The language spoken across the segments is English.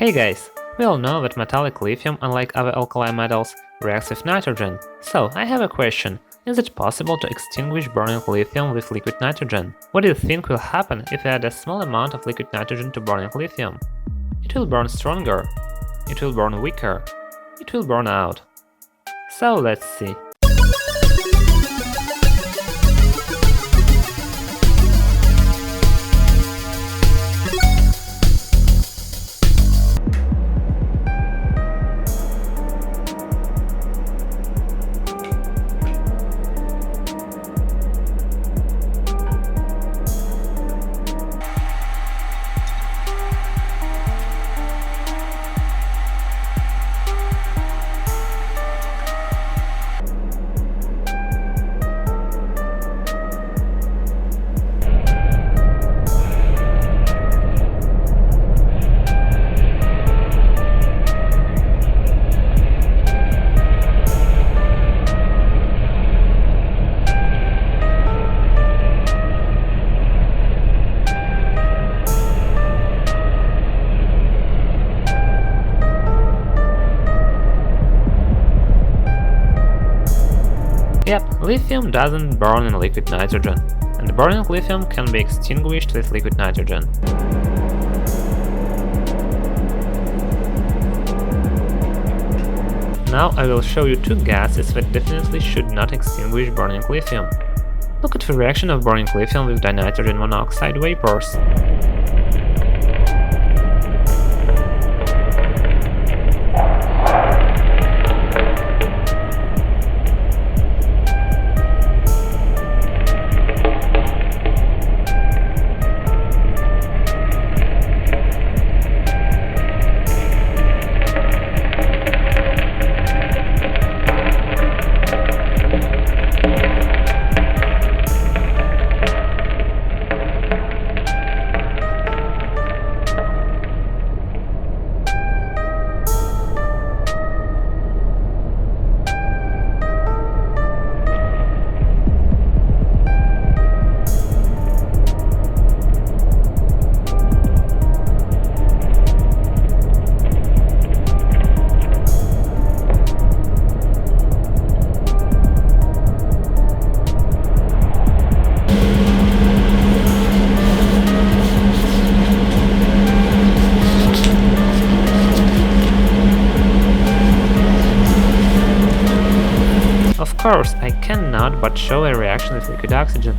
Hey guys! We all know that metallic lithium, unlike other alkali metals, reacts with nitrogen. So, I have a question. Is it possible to extinguish burning lithium with liquid nitrogen? What do you think will happen if we add a small amount of liquid nitrogen to burning lithium? It will burn stronger. It will burn weaker. It will burn out. So, let's see. Yep, lithium doesn't burn in liquid nitrogen, and burning lithium can be extinguished with liquid nitrogen. Now I will show you two gases that definitely should not extinguish burning lithium. Look at the reaction of burning lithium with dinitrogen monoxide vapors. Of course, I cannot but show a reaction with liquid oxygen.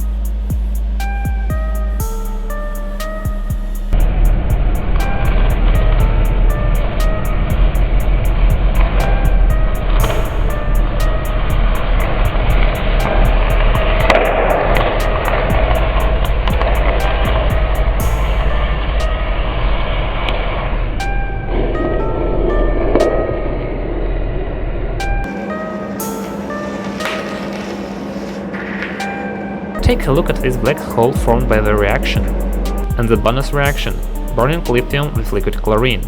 Take a look at this black hole formed by the reaction, and the bonus reaction, burning lithium with liquid chlorine.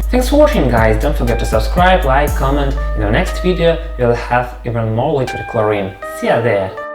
Thanks for watching, guys. Don't forget to subscribe, like, comment. In our next video we'll have even more liquid chlorine. See ya there!